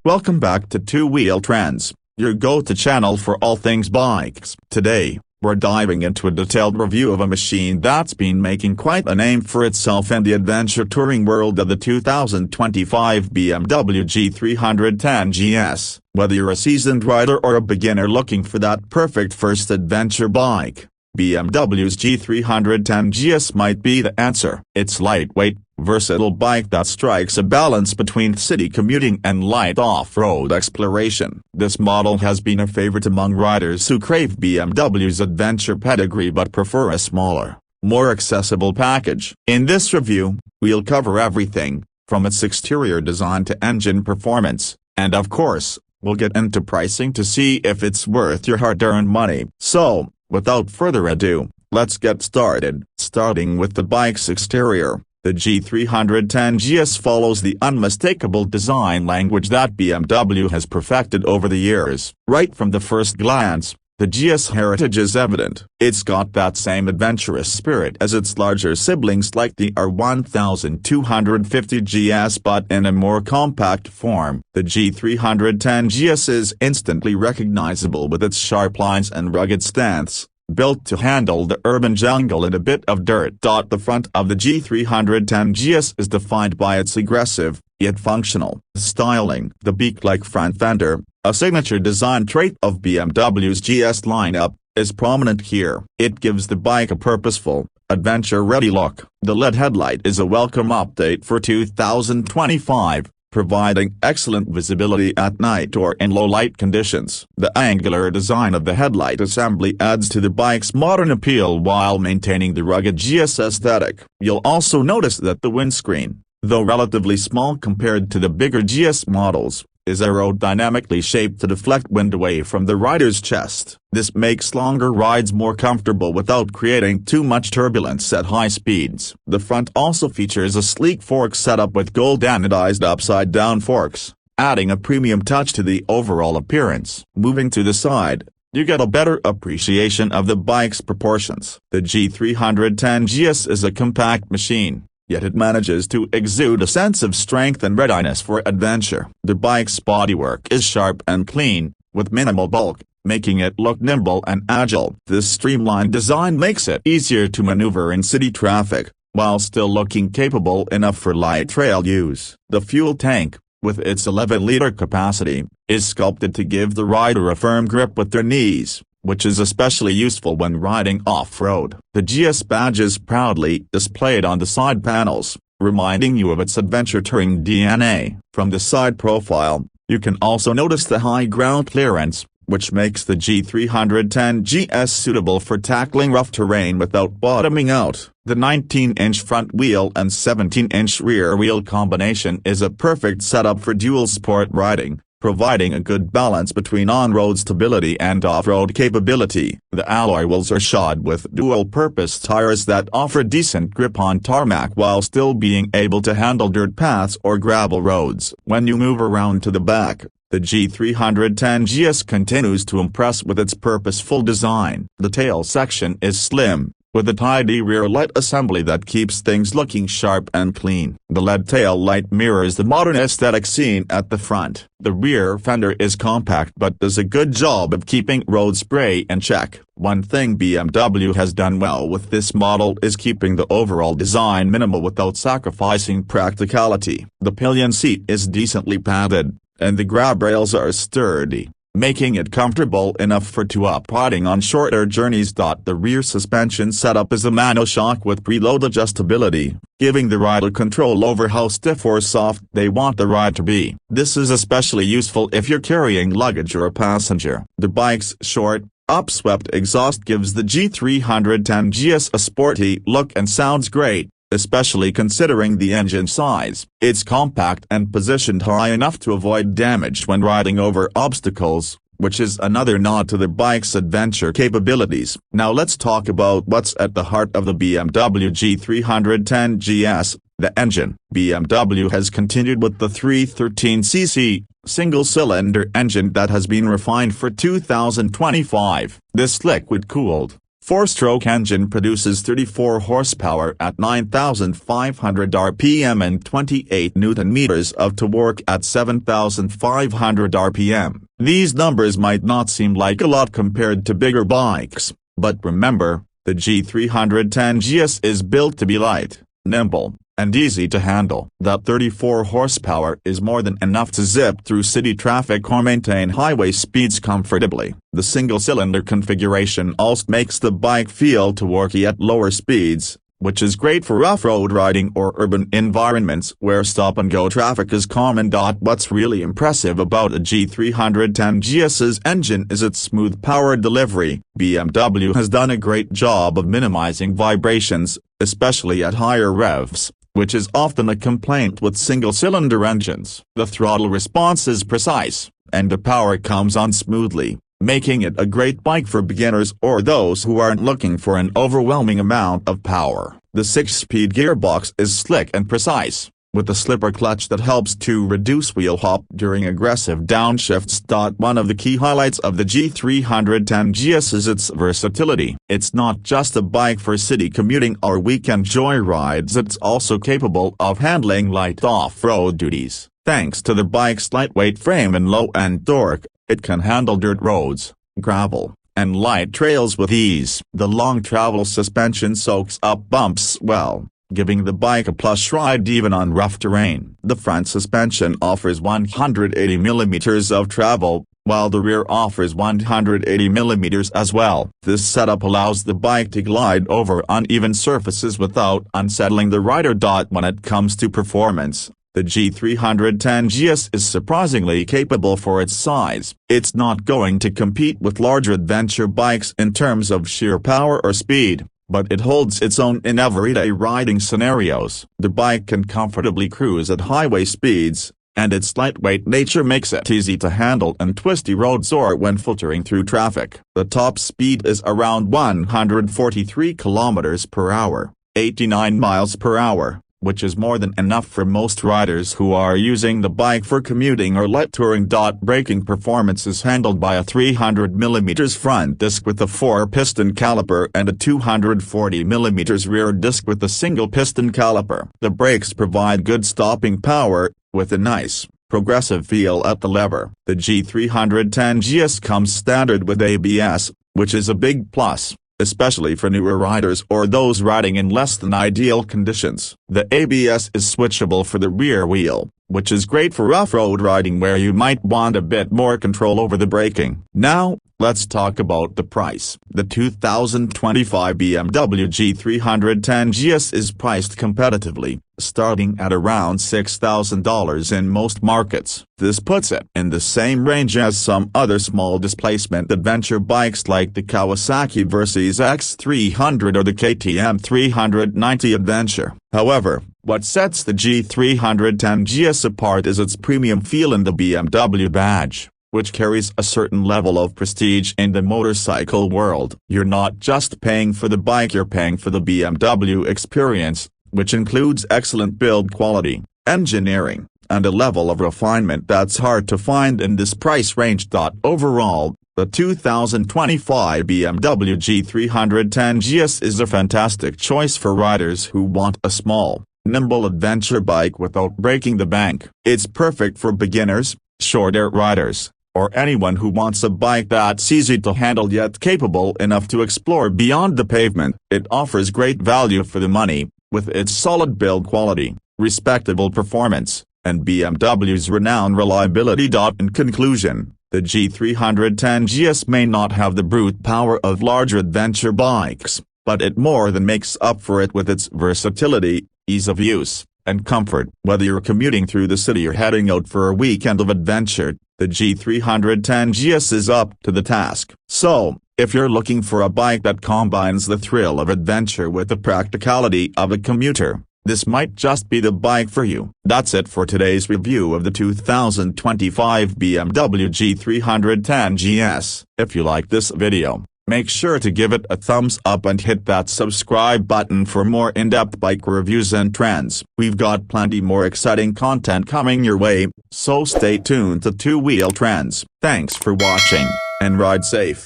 Welcome back to Two Wheel Trends, your go-to channel for all things bikes. Today, we're diving into a detailed review of a machine that's been making quite a name for itself in the adventure touring world of the 2025 BMW G 310 GS. Whether you're a seasoned rider or a beginner looking for that perfect first adventure bike, BMW's G 310 GS might be the answer. It's lightweight, versatile bike that strikes a balance between city commuting and light off-road exploration. This model has been a favorite among riders who crave BMW's adventure pedigree but prefer a smaller, more accessible package. In this review, we'll cover everything, from its exterior design to engine performance, and of course, we'll get into pricing to see if it's worth your hard-earned money. So, without further ado, let's get started. Starting with the bike's exterior, the G 310 GS follows the unmistakable design language that BMW has perfected over the years. Right from the first glance, the GS heritage is evident. It's got that same adventurous spirit as its larger siblings like the R1250 GS but in a more compact form. The G 310 GS is instantly recognizable with its sharp lines and rugged stance, built to handle the urban jungle and a bit of dirt. The front of the G 310 GS is defined by its aggressive, yet functional, styling. The beak-like front fender, a signature design trait of BMW's GS lineup, is prominent here. It gives the bike a purposeful, adventure-ready look. The LED headlight is a welcome update for 2025. Providing excellent visibility at night or in low-light conditions. The angular design of the headlight assembly adds to the bike's modern appeal while maintaining the rugged GS aesthetic. You'll also notice that the windscreen, though relatively small compared to the bigger GS models, is aerodynamically shaped to deflect wind away from the rider's chest. This makes longer rides more comfortable without creating too much turbulence at high speeds. The front also features a sleek fork setup with gold anodized upside-down forks, adding a premium touch to the overall appearance. Moving to the side, you get a better appreciation of the bike's proportions. The G 310 GS is a compact machine, yet it manages to exude a sense of strength and readiness for adventure. The bike's bodywork is sharp and clean, with minimal bulk, making it look nimble and agile. This streamlined design makes it easier to maneuver in city traffic, while still looking capable enough for light trail use. The fuel tank, with its 11-liter capacity, is sculpted to give the rider a firm grip with their knees, which is especially useful when riding off-road. The GS badge is proudly displayed on the side panels, reminding you of its adventure touring DNA. From the side profile, you can also notice the high ground clearance, which makes the G 310 GS suitable for tackling rough terrain without bottoming out. The 19-inch front wheel and 17-inch rear wheel combination is a perfect setup for dual sport riding, providing a good balance between on-road stability and off-road capability. The alloy wheels are shod with dual-purpose tires that offer decent grip on tarmac while still being able to handle dirt paths or gravel roads. When you move around to the back, the G 310 GS continues to impress with its purposeful design. The tail section is slim, with a tidy rear light assembly that keeps things looking sharp and clean. The LED tail light mirrors the modern aesthetic seen at the front. The rear fender is compact but does a good job of keeping road spray in check. One thing BMW has done well with this model is keeping the overall design minimal without sacrificing practicality. The pillion seat is decently padded, and the grab rails are sturdy, making it comfortable enough for two-up riding on shorter journeys. The rear suspension setup is a monoshock with preload adjustability, giving the rider control over how stiff or soft they want the ride to be. This is especially useful if you're carrying luggage or a passenger. The bike's short, upswept exhaust gives the G 310 GS a sporty look and sounds great, especially considering the engine size. It's compact and positioned high enough to avoid damage when riding over obstacles, which is another nod to the bike's adventure capabilities. Now let's talk about what's at the heart of the BMW G 310 GS, the engine. BMW has continued with the 313cc, single-cylinder engine that has been refined for 2025. This liquid-cooled, Four-stroke engine produces 34 horsepower at 9,500 rpm and 28 Nm of torque at 7,500 rpm. These numbers might not seem like a lot compared to bigger bikes, but remember, the G310 GS is built to be light, nimble, and easy to handle. That 34 horsepower is more than enough to zip through city traffic or maintain highway speeds comfortably. The single-cylinder configuration also makes the bike feel torquey at lower speeds, which is great for off-road riding or urban environments where stop-and-go traffic is common. What's really impressive about a G310 GS's engine is its smooth power delivery. BMW has done a great job of minimizing vibrations, especially at higher revs, which is often a complaint with single-cylinder engines. The throttle response is precise, and the power comes on smoothly, making it a great bike for beginners or those who aren't looking for an overwhelming amount of power. The 6-speed gearbox is slick and precise, with a slipper clutch that helps to reduce wheel hop during aggressive downshifts. One of the key highlights of the G310 GS is its versatility. It's not just a bike for city commuting or weekend joyrides, it's also capable of handling light off-road duties. Thanks to the bike's lightweight frame and low-end torque, it can handle dirt roads, gravel, and light trails with ease. The long travel suspension soaks up bumps well, giving the bike a plush ride even on rough terrain. The front suspension offers 180 mm of travel, while the rear offers 180 mm as well. This setup allows the bike to glide over uneven surfaces without unsettling the rider. When it comes to performance, the G310 GS is surprisingly capable for its size. It's not going to compete with larger adventure bikes in terms of sheer power or speed, but it holds its own in everyday riding scenarios. The bike can comfortably cruise at highway speeds, and its lightweight nature makes it easy to handle on twisty roads or when filtering through traffic. The top speed is around 143 km per hour, 89 miles per hour, which is more than enough for most riders who are using the bike for commuting or light touring. Braking performance is handled by a 300 mm front disc with a 4-piston caliper and a 240 mm rear disc with a single-piston caliper. The brakes provide good stopping power, with a nice, progressive feel at the lever. The G310 GS comes standard with ABS, which is a big plus, especially for newer riders or those riding in less than ideal conditions. The ABS is switchable for the rear wheel, which is great for off-road riding where you might want a bit more control over the braking. Now, let's talk about the price. The 2025 BMW G310 GS is priced competitively, starting at around $6,000 in most markets. This puts it in the same range as some other small displacement adventure bikes like the Kawasaki Versys X300 or the KTM 390 Adventure. However, what sets the G310 GS apart is its premium feel in the BMW badge, which carries a certain level of prestige in the motorcycle world. You're not just paying for the bike, you're paying for the BMW experience, which includes excellent build quality, engineering, and a level of refinement that's hard to find in this price range. Overall, the 2025 BMW G310 GS is a fantastic choice for riders who want a small, nimble adventure bike without breaking the bank. It's perfect for beginners, short-air riders, or anyone who wants a bike that's easy to handle yet capable enough to explore beyond the pavement. It offers great value for the money, with its solid build quality, respectable performance, and BMW's renowned reliability. In conclusion, the G310 GS may not have the brute power of larger adventure bikes, but it more than makes up for it with its versatility, ease of use, and comfort. Whether you're commuting through the city or heading out for a weekend of adventure, the G310 GS is up to the task. So, if you're looking for a bike that combines the thrill of adventure with the practicality of a commuter, this might just be the bike for you. That's it for today's review of the 2025 BMW G310 GS. If you like this video, make sure to give it a thumbs up and hit that subscribe button for more in-depth bike reviews and trends. We've got plenty more exciting content coming your way, so stay tuned to Two Wheel Trends. Thanks for watching, and ride safe.